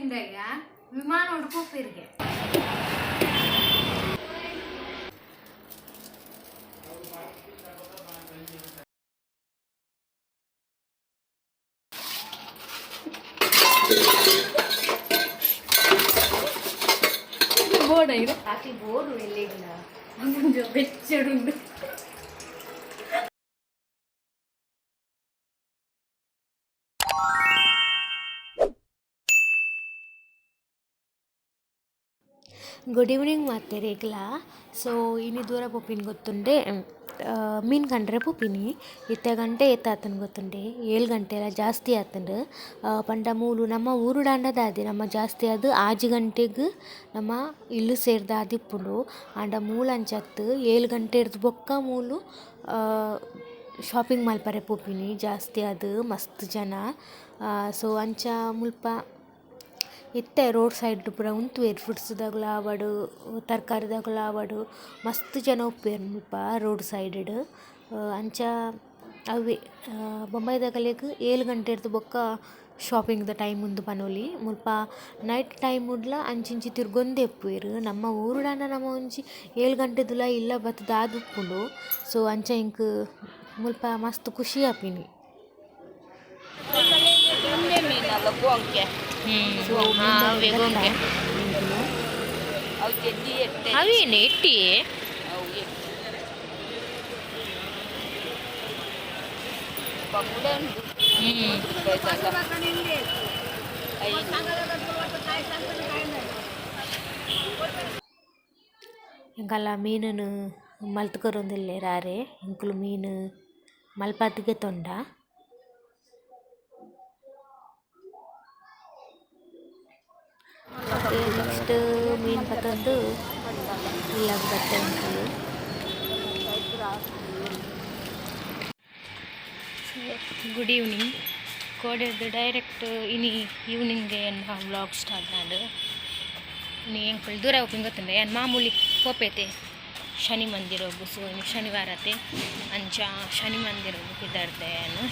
ತಿಂದಾಗ ವಿಮಾನ ಹುಡ್ಕೋಪಿರ್ಗೆ ಬೋರ್ಡ್ ಹಾಕಿ board ಎಲ್ಲಿಲ್ಲ ಬೆಚ್ಚಡುಂಡು good evening ಮತ್ತೆ ರೇಗ್ಲಾ. ಸೊ ಇನಿ ದೂರ ಪೋಪಿನ ಗೊತ್ತುಂಡೆ ಮೀನು ಕಂಡ್ರೆ ಪೋಪಿನಿ ಇತ್ತೆ ಗಂಟೆ ಎತ್ತಾತನ ಗೊತ್ತುಂಡೆ 7 ಗಂಟೆ ಎಲ್ಲ ಜಾಸ್ತಿ ಆತಂಡು ಪಂಡ ಮೂಲು ನಮ್ಮ ಊರು ದಾಂಡದಾದೆ ನಮ್ಮ ಜಾಸ್ತಿ ಅದು 6 ಗಂಟೆಗೆ ನಮ್ಮ ಇಲ್ಲು ಸೇರ್ದ ಆದಿಪ್ಪುಂಡು ಆಂಡ ಮೂಲು ಅಂಚತ್ತು 7 ಗಂಟೆ ಇರ್ದು ಬೊಕ್ಕ ಮೂಲು ಶಾಪಿಂಗ್ ಮಲ್ಪರೆ ಪೋಪಿನಿ ಜಾಸ್ತಿ ಅದು ಮಸ್ತ್ ಜನ. ಸೊ ಅಂಚ ಮುಲ್ಪ ಇತ್ತೆ ರೋಡ್ ಸೈಡ್ ಪೂರ ಉಂತುವೆರ್ ಫ್ರೂಟ್ಸ್ ದಾಗ್ಲ ಆವಡು ತರಕಾರಿ ದಾಗ್ಲ ಆವಡು ಮಸ್ತ್ ಜನ ಉಪ್ಪೇರು ಮುಲ್ಪ ರೋಡ್ ಸೈಡ್ ಅಂಚ ಅವೇ ಬೊಂಬೈದಾಗಲೆಗ್ 7 ಗಂಟೆ ಇರ್ದು ಬೊಕ್ಕ ಶಾಪಿಂಗ್ದ ಟೈಮ್ ಉಂದು ಪನೊಲಿ ಮುಲ್ಪ ನೈಟ್ ಟೈಮ್ ಉಡ್ಲ ಅಂಚಿಂಚಿ ತಿರ್ಗೊಂದೆ ಉಪ್ಪುವೆರು ನಮ್ಮ ಊರುಡಾಂಡ ನಮ್ಮ ಒಂಜಿ 7 ಗಂಟೆದುಲ ಇಲ್ಲ ಬತ್ತದ ಆದುಪ್ಪುಂಡು. ಸೊ ಅಂಚ ಇಂಕ್ ಮುಲ್ಪ ಮಸ್ತ್ ಖುಷಿ ಆಪಿನಿ. ಅವೇನು ಎಟ್ಟಿ ಇಂಕಲ್ಲ ಮೀನನ್ನು ಮಲ್ತುಕೊರೊಂದುಲ್ಲೆರಾರೆ ಇಂಕುಲು ಮೀನು ಮಲ್ಪತ್ತಿಗೆ ತೊಂಡ ನೆಕ್ಸ್ಟ್ ಮೀನು ಪತ್ತೊಂದು ಇಲ್ಲಾಗ ಬತ್ತೆ ಉಂಟು. ಗುಡ್ ಈವ್ನಿಂಗ್ ಕೋಡೆದು ಡೈರೆಕ್ಟ್ ಇನಿ ಈವ್ನಿಂಗ್ಗೆ ವ್ಲಾಗ್ ಸ್ಟಾರ್ಟ್ ನಾಡು ಇನಿ ಎಂಕುಲು ದೂರ ಹೋಗಿ ಗೊತ್ತುಂಡೆ ಏನು ಮಾಮೂಲಿ ಪೋಪೈತೆ ಶನಿ ಮಂದಿರ ಹೋಗು. ಸೊ ಶನಿವಾರತೆ ಅಂಚ ಶನಿ ಮಂದಿರ ಹೋಗು ಇದ್ದಾರ್ದೆ ಏನು.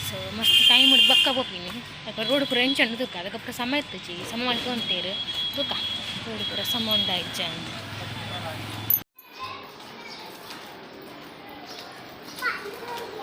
ಸೊ ಮಸ್ತ್ ಟೈಮ್ ಉಡ್ ಬಕ್ಕ ಪೋಪಿನಿ ಯಾಕೆ ರೋಡ್ ಪೂರ ಎಂಚಂಡು ದುಃಖ ಅದಕ್ಕೆ ಪೂರ ಸಮ ಇತ್ತುಜಿ ಸಮ ಮಾಡ್ಕೊಂತೇರು ದುಃಖ ರೋಡ್ ಪೂರ ಸಮ ಉಂಡಾಯ್ಚ ಅಂತ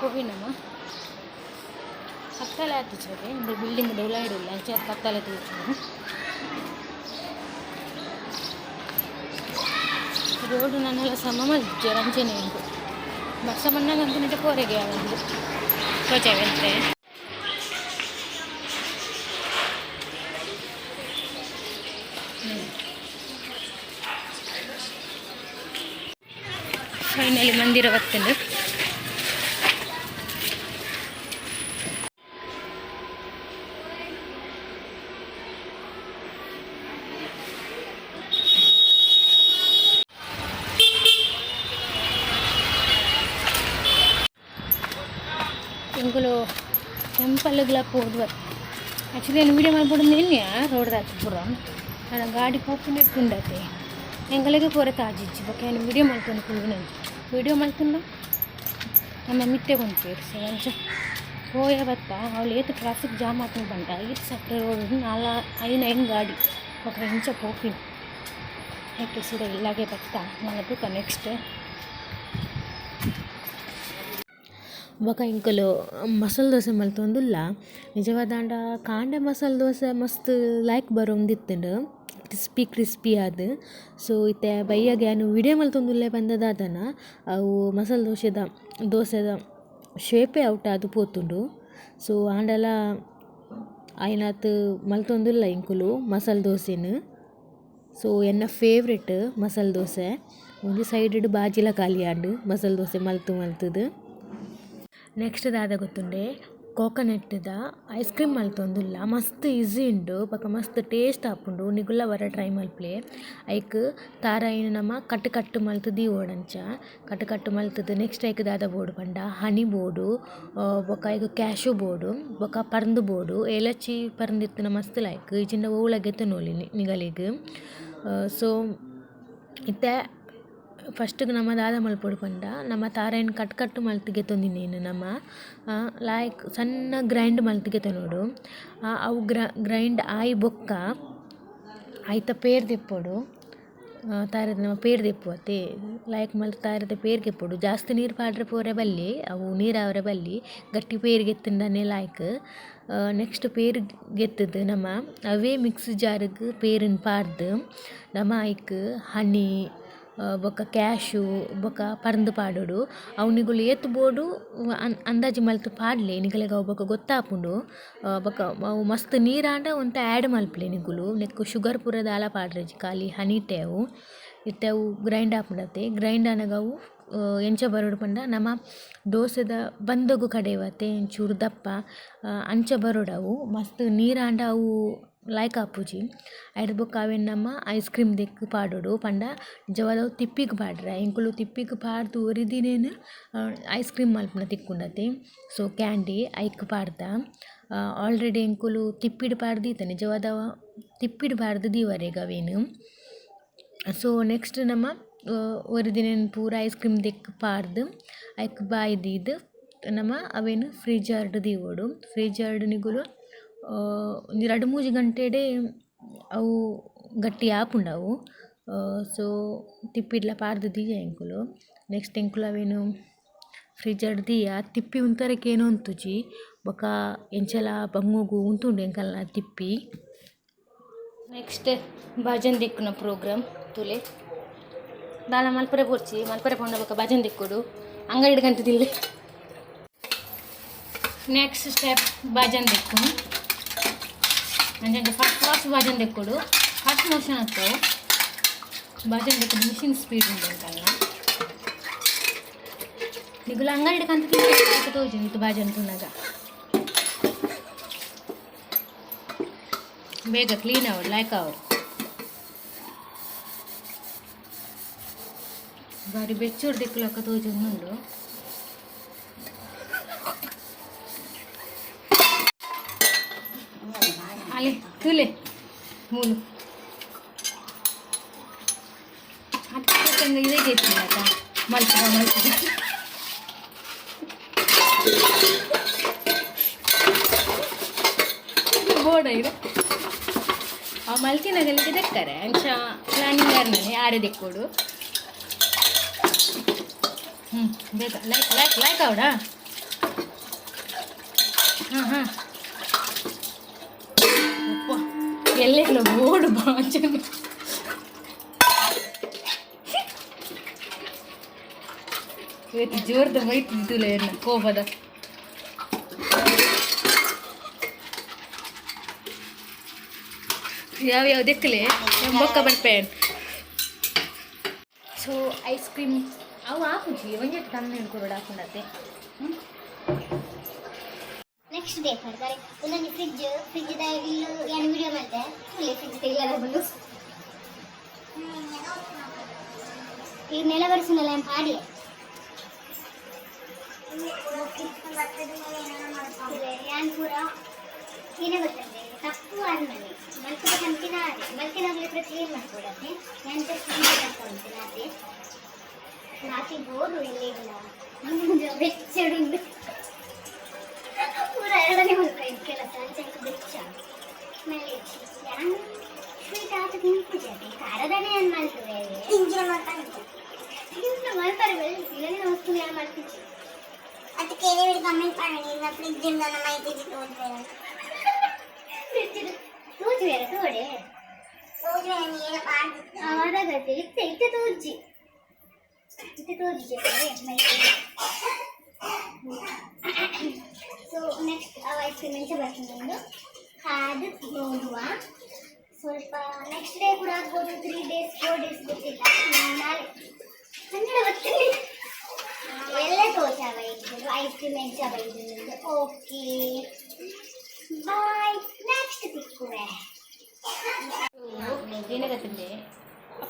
ಹೋಗಿನಮ್ಮ ಕತ್ತಲೆ ಆತಿಚ್ಚದೆ ಒಂದು ಬಿಲ್ಡಿಂಗ್ ಡೆವಲೈಡ್ ಇಲ್ಲ ಅಂಚೆ ಅದು ಕತ್ತಲೆ ತೋರಿಸು ರೋಡು ನನ್ನೆಲ್ಲ ಸಮ ಮಜ್ಜೆ ರಂಜನೆ ಉಂಟು ಬಸ್ಸ ಮಣ್ಣಂತ ನಿಂತ ಕೋರೆಗೆ ಯಾವುದು ಧ್ವಜವಂತೆ ಫೈನಲಿ ಮಂದಿರ ಬರ್ತಂಡು. ಇಂಕುಲು ಟೆಂಪಲ್ಗಳ ಹೋದ್ವ ಆ್ಯಕ್ಚುಲಿ ಏನು ವೀಡಿಯೋ ಮಾಡ್ಬಿಡೋದು ಎಲ್ಲಿಯ ರೋಡ್ ದಾಟಿ ಪೂರ ನಾನು ಗಾಡಿ ಪೋಪಿನ ಇಟ್ಕೊಂಡತೆ ಎಂಗಳಿಗೆ ಪೂರ ತಾಜಿಚ್ಚಿ ಬೊಕ್ಕ ಏನು ವೀಡಿಯೋ ಮಾಡ್ಕೊಂಡು ಕುಳ್ಳು ನಾನು ವೀಡಿಯೋ ಮಾಡ್ಕೊಂಡು ನಮ್ಮ ಮಿತ್ತೆ ಕೊಂಡ್ತೀರಿ. ಸೊ ಅಂಚ ಹೋಯ ಬತ್ತ ಅವಳು ಏತು ಟ್ರಾಫಿಕ್ ಜಾಮ್ ಹಾಕೊಂಡು ಬಂದ ಇದು ಸಪ್ರೇಟ್ ರೋಡ್ 4-5 ಗಾಡಿ ఒక ಇಂಚ ಪೋಪಿನ ಯಾಕೆ ಸುಡ ಇಲ್ಲಾಗೆ ಬತ್ತಾ ನನಗೆ ನೆಕ್ಸ್ಟ್ ಬೊಕ ಇಂಕುಲು ಮಸಾಲೆ ದೋಸೆ ಮಲ್ತೊಂದುಲ್ಲ ನಿಜವಾದಾಂಡ ಕಾಂಡೆ ಮಸಾಲೆ ದೋಸೆ ಮಸ್ತ್ ಲೈಕ್ ಬರೋಂದಿತ್ತುಂಡು ಕ್ರಿಸ್ಪಿ ಆದ್. ಸೊ ಇತ್ತೆ ಬೈಯಾಗೆ ಏನು ವಿಡಿಯೋ ಮಲ್ತೊಂದುಲ್ಲೆ ಬಂದದಾದನ ಅವು ಮಸಾಲೆ ದೋಸೆದ ಶೇಪೇ ಔಟ್ ಆದು ಪೋತುಂಡು. ಸೊ ಆಂಡಲ ಐನಾತ್ ಮಲ್ತೊಂದುಲ್ಲ ಇಂಕುಲು ಮಸಾಲೆ ದೋಸೆನು. ಸೊ ಎನ್ನ ಫೇವ್ರೆಟ್ ಮಸಾಲೆ ದೋಸೆ ಒಂದು ಸೈಡ್ ಬಾಜಿಲ ಖಾಲಿ ಆಂಡು ಮಸಾಲೆ ದೋಸೆ ಮಲ್ತುದು. ನೆಕ್ಸ್ಟ್ ದಾದ ಗೊತ್ತುಂಡೆ ಕೋಕೋನಟ್ದ ಐಸ್ ಕ್ರೀಮ್ ಮಲ್ತೊಂದುಲ್ಲ ಮಸ್ತ್ ಈಸಿ ಉಂಡು ಬೊಕ ಮಸ್ತ್ ಟೇಸ್ಟ್ ಆಪುಂಡು ನಿಗುಲ್ಲ ವರ ಟ್ರೈ ಮಲ್ಪಲೆ. ಐಕ್ ತಾರಾಯಿನ ನಮ ಕಟ್ಟು ಮಲ್ತು ದೀವೋಡಂಚ ಕಟ್ಟು ಮಲ್ತದು ನೆಕ್ಸ್ಟ್ ಐಕ್ ದಾದ ಬೋಡು ಪಂಡ ಹನಿ ಬೋಡು ಬೊಕ ಐಕ್ ಕ್ಯಾಶು ಬೋಡು ಬೊಕ ಪರ್ಂದು ಬೋಡು ಏಲಚ್ಚಿ ಪರ್ಂದಿತ್ತಿನ ಮಸ್ತ್ ಲೈಕ್ ಇಜಿಂಡ ಓವಳಗೆ ತಿನ್ನೋಲಿ ನಿಗಲಿಗ್. ಸೊ ಇತ್ತೆ ಫಸ್ಟಿಗೆ ನಮ್ಮ ದಾದ ಮಲ್ಪೊಡು ಪಂಡ ನಮ್ಮ ತಾರಾಯಿನ ಕಟ್ಟು ಮಲ್ತಿಗೆ ತೊಂದಿನೇನು ನಮ್ಮ ಲೈಕ್ ಸಣ್ಣ ಗ್ರೈಂಡ್ ಮಲ್ತಿಗೆ ತೊನೋಡು ಅವು ಗ್ರೈಂಡ್ ಆಯಿ ಬೊಕ್ಕ ಐತ ಪೇರ್ ದೆಪ್ಪೊಡು ತಾರೆದ ನಮ ಪೇರ್ ದೆಪ್ಪುವತ್ತೆ ಲೈಕ್ ಮಲ್ತ್ ತಾರೆದ ಪೇರ್ ಕೆಪ್ಪೊಡು ಜಾಸ್ತಿ ನೀರು ಪಾಡ್ರೆ ಪೋರೆ ಬಲ್ಲಿ ಅವು ನೀರಾವರೆ ಬಲ್ಲಿ ಗಟ್ಟಿ ಪೇರ್ ಗೆತ್ತಂಡನೆ ಲಾಯ್ಕ್ ನೆಕ್ಸ್ಟ್ ಪೇರ್ ಗೆತ್ತದು ನಮ ಅವೇ ಮಿಕ್ಸ್ ಜಾರ್ಗ್ ಪೇರಿನ ಪಾಡ್ದು ನಮ ಐಕ್ ಹನಿ ಬೊಕ ಕ್ಯಾಶು ಬೊಕ ಪರ್ಂದ್ ಪಾಡೋಡು ಅವು ನಿಗುಲು ಏತ್ ಬೋಡು ಅಂದಾಜಿ ಮಲ್ತ್ ಪಾಡ್ಲೆ ನಿಗಲೆಗ್ ಅವು ಬೊಕ ಗೊತ್ತಾಪುಂಡು ಬೊಕ ಅವು ಮಸ್ತ್ ನೀರಾಂಡ ಒಂತೆ ಆ್ಯಡ್ ಮಲ್ಪುಲೆ ನಿಗುಲು ನೆಕ್ಕ್ ಶುಗರ್ ಪೂರ ದಾಲ ಪಾಡ್ರೆಜಿ ಖಾಲಿ ಹನಿ ಇಟ್ಟೆ ಅವು ಇತ್ತೆ ಅವು ಗ್ರೈಂಡ್ ಆಪುಂಡತೆ ಗ್ರೈಂಡ್ ಆನಗ ಅವು ಎಂಚ ಬರೋಡು ಪಂಡ ನಮ ದೋಸೆದ ಬಂದಗು ಕಡೆಯವತ್ತೆ ಎಂಚೂರು ದಪ್ಪ ಅಂಚ ಬರೋಡವು ಮಸ್ತ್ ನೀರಾಂಡ ಅವು ಲಾಯ್ಕ್ ಆಪುಜಿ ಐಡ್ ಬೊಕ ಅವೆನ್ ನಮ ಐಸ್ ಕ್ರೀಮ್ ದೆಕ್ ಪಾಡೋಡು ಪಂಡ ನಿಜವಾದವು ತಿಪ್ಪಿಗ್ ಪಾಡ್ರೆ ಎಂಕುಲು ತಿಪ್ಪಿಗ್ ಪಾಡ್ದು ಒರಿದಿನೇನು ಐಸ್ ಕ್ರೀಮ್ ಮಲ್ಪುನ ತಿಕ್ಕುಂಡತೆ ಸೊ ಕ್ಯಾಂಡಿ ಐಕ್ ಪಾಡ್ದ ಆಲ್ರೆಡಿ ಎಂಕುಲು ತಿಪ್ಪಿಡ್ ಪಾಡ್ದೀತ ನಿಜವಾದವ ತಿಪ್ಪಿಡ್ ಪಾಡ್ದು ದೀವರೆಗ್ ಅವೇನು. ಸೊ ನೆಕ್ಸ್ಟ್ ನಮ ಒರಿದಿನೇನು ಪೂರ ಐಸ್ ಕ್ರೀಮ್ ದೆಕ್ ಪಾಡ್ದು ಐಕ್ ಬಾಯ್ದೀದ್ ನಮ ಅವೇನು ಫ್ರಿಜ್ಜರ್ಡ್ ದೀವೊಡು ಫ್ರಿಜ್ಜರ್ಡ್ ನಿಗುಲು ಒಂಜಿ 2-3 ಗಂಟೆಡೆ ಅವು ಗಟ್ಟಿ ಆಪುಂಡವು. ಸೊ ತಿಪ್ಪಿಡ್ಲ ಪಾಡ್ದು ದೀಯ ಎಂಕುಲು ನೆಕ್ಸ್ಟ್ ಎಂಕುಲು ಅವೇನು ಫ್ರಿಜ್ಜರ್ಡ್ ದೀಯ ತಿಪ್ಪಿ ಉಂತರೆಕೇನು ಒಂತುಜಿ ಬೊಕ ಎಂಚಲ ಬಂಗುಗು ಉಂತುಂಡು ಎಂಕಲ್ನ ತಿಪ್ಪಿ. ನೆಕ್ಸ್ಟ್ ಭಜನ್ ದಿಕ್ಕುನ ಪ್ರೋಗ್ರಾಮ್ ತುಲೆ ದಾಲ ಮಲ್ಪರೆ ಪೋರ್ಚಿ ಮಲ್ಪರೆ ಪೋಂಡ ಬೊಕ ಭಜನ್ ದಿಕ್ಕುಡು ಅಂಗಡಿ ಗಂಟೆ ತಿಲ್ಲೆ. ನೆಕ್ಸ್ಟ್ ಸ್ಟೆಪ್ ಭಜನ್ ದಿಕ್ಕುನು ಅಂಜಂಗೆ ಫಸ್ಟ್ ಭಜನ್ ದೆಕ್ಕುಡು ಫಸ್ಟ್ ಮೋಷನ್ ಆಗ್ತಾವೆ ಭಜನ್ ದೆಕ್ಕುಡು ಮಿಷಿನ್ ಸ್ಪೀಡ್ ಉಂಟು ಅಂತಲ್ಲ ನಿಗುಲು ಅಂಗಡಿ ಕಂತ ತಿಂದು ತೋಜಿ ಇದು ಭಜನ್ ತುನಾಗ ಬೇಗ ಕ್ಲೀನ್ ಆವಡು ಲೈಕ್ ಆವಡು ಬಾರಿ ಬೆಚ್ಚೋಡು ದಿಕ್ಕಲಕ್ಕ ತೋಜಿ ಉಂಡು. ಅಲ್ಲಿ ತುಲೆ ಮೂಲು ಅದಕ್ಕೆ ಇದೇ ಗೇತಿಲ್ಲ ಆಯ್ತಾ ಮಲ್ಪದ ಬೋರ್ಡ ಇದು ಆ ಮಲ್ತಿನಾಗಲಿಗೆ ದೆಕ್ಕರೆ ಅಂಚ ಪ್ಲಾನಿಂಗ್ ಆರ್ನಲ್ಲಿ ಆರೆ ದೆಕ್ಕೋಡು ಬೇಗ ಲೈಕ್ ಲೈಕ್ ಲೈಕ್ ಅವಡಾ ಹಾಂ ಎಲ್ಲೆಲ್ಲ ಬೋರ್ಡು ಬಾಂಚನು ಇವತ್ತು ಜೋರ್ದ ಮೈತಿದ್ದಿಲ್ಲ ಏನು ಕೋಪದ ಯಾವ್ಯಾವ ದೆಕ್ಕಲೆ ಬೊಕ್ಕ ಬರ್ಪೇನ್. ಸೊ ಐಸ್ ಕ್ರೀಮ್ ಅವು ಹಾಕುಜಿ ಒಂಜೆಟ್ಟು ತಂದು ಹಿಡ್ಕೊಬೇಡ ಹಾಕೊಂಡತ್ತೆ. ನೆಕ್ಸ್ಟ್ ಡೇ ಮಾಡ್ತಾರೆ ಒಂದೊಂದು ಫ್ರಿಜ್ದ ಇಲ್ಲು ಏನು ವಿಡಿಯೋ ಮಾಡಿದೆ ಇಲ್ಲಿ ಫ್ರಿಜ್ ತೆಗಿಲಾರ ಬಂದು ಈ ನೆಲ ಬರ್ಸಿನಲ್ಲ ಏನು ಪಾಡಿ ಏನು ಪೂರ ಏನೇ ಬರ್ತದೆ ತಪ್ಪು ಆದ್ಮೇಲೆ ಮಲ್ಕದ ಕಂತಿನ ಮಲ್ಕಿನಾಗಲಿ ಕ್ಲೀನ್ ಮಾಡ್ಕೊಡತ್ತೆ ನಾನು ಕ್ಲೀನ್ ಮಾಡ್ಕೊಂತೀನಿ ಅದೇ ರಾತ್ರಿ ಬೋರು ಎಲ್ಲಿಲ್ಲ ಬೆಚ್ಚಡುಂಡು ಪೂರ ಎರಡನೇ ಹೋಗ್ತಾ ಇದ್ದು ಕೆಲಸ ಅಂಚೆಂಕು ಬೆಚ್ಚ ಮೇಲೆ ಯಾನು ಸ್ವೀಟ್ ಆತ ತಿನ್ಪುಜಾತಿ ಖಾರದನೇ ಏನು ಮಾಡ್ತದೆ ಹಿಂಗೆ ಮಾಡ್ತಾರೆ ಇದನ್ನೇ ವಸ್ತು ಏನು ಮಾಡ್ತಿದ್ದೆ ಅದಕ್ಕೆ ಏನೇನು ಕಮೆಂಟ್ ಮಾಡಿ ಫ್ರಿಜ್ಜಿಂದ ನಮ್ಮ ಮೈತಿಗೆ ತೋದ್ಬೇಡ ಫ್ರಿಜ್ಜಿದು ತೋಜ್ಬೇಡ ತೋಡೆ ತೋಜ್ಬೇಡ ನೀನು ಪಾಡು ಅದಾಗತ್ತೆ ಇತ್ತೆ ತೋಜ್ಜಿ ಇತ್ತೆ ತೋಜ್ಜಿ ಮೈತಿಗೆ. ಸೊ ನೆಕ್ಸ್ಟ್ ಐಸ್ ಕ್ರೀಮ್ ಎಂಚ ಬರ್ತೀನಿ ಕಾದು ನೋಡುವ ಸ್ವಲ್ಪ ನೆಕ್ಸ್ಟ್ ಡೇ ಕೂಡ ಆಗ್ಬೋದು 3 days 4 days ಗೊತ್ತಿಲ್ಲ ನಾಳೆ ಹನ್ನೆರಡು ಬರ್ತೀನಿ ಎಲ್ಲ ತೋಚಾವ ಇದ್ದು ಐಸ್ ಕ್ರೀಮ್ ಎಂಚ ಬೈದು ಓಕೆ ಬಾಯ್ ನೆಕ್ಸ್ಟ್ ತಿಕ್ಕುವೆ ಏನಾಗತ್ತಂದ್ರೆ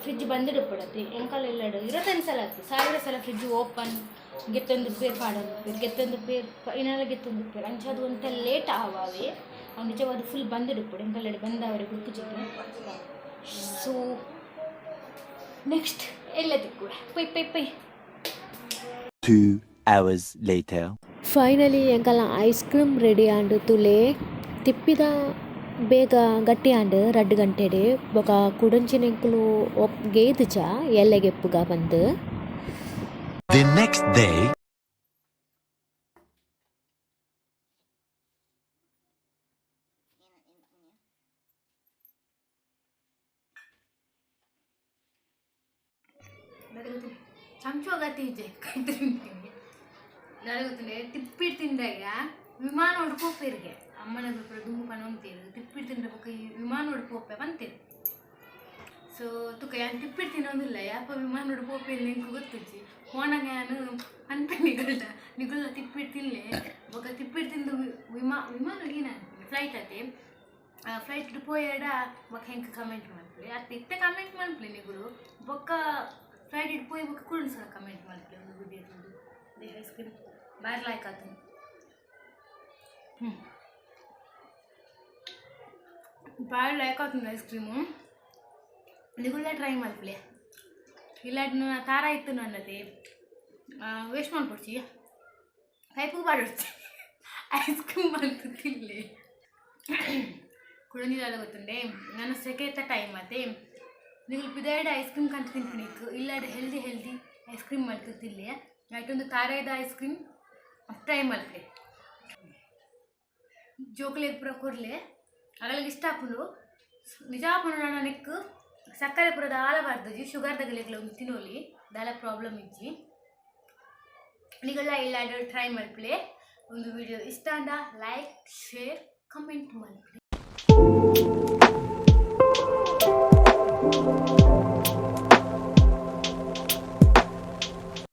ಫ್ರಿಜ್ ಬಂದಿಡಪ್ಪಡತ್ತೆ ಎಂಕಲ್ ಎಲ್ಲಡು 25 ಸಲ ಆಗ್ತದೆ 1000 ಸಲ ಫ್ರಿಜ್ ಓಪನ್ ಗೆತ್ತೊಂದು ಪೇರ್ ಪಾಡೋದು ಗೆತ್ತೊಂದು ಪೇರ್ ಇನ್ನೆಲ್ಲ ಗೆತ್ತೊಂದು ಪೇರ್ ಅಂಚದು ಅಂತ ಲೇಟ್ ಆವಾವೆ ಅವ್ನು ನಿಜವಾದ ಫುಲ್ ಬಂದಿಡಪ್ಪಡು ಎಂಕಲ್ಲೆಡೆ ಬಂದವರಿಗೆ ಗುರುಕುಚಿಟ್ಟು. ಸೊ ನೆಕ್ಸ್ಟ್ ಎಲ್ಲ ತಿಕ್ಕುವೆ ಪೈ ಪೈ ಪೈ 2 hours later. ಫೈನಲಿ ಎಂಕಲ್ನ ಐಸ್ ಕ್ರೀಮ್ ರೆಡಿ ಆಂಡು ತುಲೆ ತಿಪ್ಪಿದ ಬೇಗ ಗಟ್ಟಿ ಆಂಡ್ 2 ಗಂಟೆಡ್ ಬೊಕ ಕುಡಂಚಿನ ಎಂಕುಲು ಗೇದುಜ ಎಲ್ಲೆಗೆಪ್ಪುಗ ಬಂದು The next day. ಚಮಚೋಗತ್ತೀಜೆ ಕೈ ತಿಂತೀನಿ ನನಗೊತ್ತಿಲ್ಲ ತಿಪ್ಪಿಟ್ಟು ತಿಂದಾಗ ವಿಮಾನ ಹೊಡ್ಕೋಪೇರಿಗೆ ಅಮ್ಮನ ದುಮ್ಮು ಪನೊಂತೀರು ತಿಪ್ಪಿಟ್ಟು ತಿಂದ ಬೊಕ್ಕ ಈ ವಿಮಾನ ಹೊಡ್ಕೋಪೆ ಬಂತೀರು ಸೊ ತುಕ ಯಾನು ತಿಪ್ಪಿಟ್ಟು ತಿನ್ನೋದಿಲ್ಲ ಯಾಪ ವಿಮಾನ ಹೊಡ್ಕೋಪೇರು ನಿಂಗೆ ಗೊತ್ತಿಜ್ಜಿ ಫೋನಾಗ ನಾನು ಅನ್ಪೆ ನಿಗುಲ್ಲ ತಿಪ್ಪಿಟ್ಟು ತಿನ್ಲೆ ಬೊಕ್ಕ ತಿಪ್ಪಿಟ್ಟು ತಿಂದು ವಿಮಾನ ಏನ ಫ್ಲೈಟ್ ಅತಿ ಫ್ಲೈಟ್ ಪೋಯಾಡ ಬೊಕ್ಕ ಹೆಂಗೆ ಕಮೆಂಟ್ ಮಾಡ್ತೀವಿ ಅದು ಇತ್ತೆ ಕಮೆಂಟ್ ಮಾಡ್ಲಿ ನಿಗುರು ಬೊಕ್ಕ ಫ್ಲೈಟ್ ಇಟ್ಪೋಯಿ ಬೊಕ್ಕ ಕುಳ್ಳು ಸಲ ಕಮೆಂಟ್ ಮಾಡ್ತೀವಿ ಒಂದು ವಿಡಿಯೋ ತಿಂದು ದೇ ಐಸ್ ಕ್ರೀಮ್ ಬಾರಿ ಲೈಕ್ ಆತು ಬಾರಿ ಲೈಕ್ ಆತುಂಡು ಐಸ್ ಕ್ರೀಮು ನಿಗುಲ್ಲ ಟ್ರೈ ಮಾಡ್ಲಿ ಇಲ್ಲ ತಾರ ಇತ್ತು ನನ್ನದೇ ವೇಸ್ಟ್ ಮಾಡ್ಕೊಡ್ಸಿ ಕೈಪು ಬಾಡೊಡ್ಸಿ ಐಸ್ ಕ್ರೀಮ್ ಬಂತು ತಿನ್ಲಿ ಕುಡಂಜಿಲ್ಲ ಗೊತ್ತುಂಡೆ ನನ್ನ ಸೆಕೆತ ಟೈಮ್ ಅದೇ ನೀವು ಪಿದಾಯ್ಡ ಐಸ್ ಕ್ರೀಮ್ ಕಂತು ತಿನ್ಪಣಿಕ್ಕು ಇಲ್ಲಾಡ ಹೆಲ್ದಿ ಐಸ್ ಕ್ರೀಮ್ ಮಲ್ತಿರ್ತಿಲ್ಲ ಆಯ್ತೊಂದು ತಾರಾಯ್ದ ಐಸ್ ಕ್ರೀಮ್ ಟ್ರೈ ಮಲ್ಪೆ ಜೋಕ್ಲೆಗ್ ಪೂರ ಕೊಡಲೆ ಅಗಲಿಗೆ ಇಷ್ಟ ಹಾಕೊಂಡು ನಿಜ ಹಾಕೊಂಡು ನನಕ್ಕೆ ಸಕ್ಕರೆ ಪುರದ ಆಲಬಾರ್ದು ಶುಗರ್ ತಗಲಿಗೆ ಒಂದು ತಿನ್ನೋಲಿ ದಾಲ ಪ್ರಾಬ್ಲಮ್ ಇಜ್ಜಿ ನೀವೆಲ್ಲ ಇಲ್ಲಾಡ ಟ್ರೈ ಮಲ್ಪಲೆ ಒಂದು ವಿಡಿಯೋ ಇಷ್ಟ ಅಂದ ಲೈಕ್ ಶೇರ್ ಕಮೆಂಟ್ ಮಲ್ಪಲೆ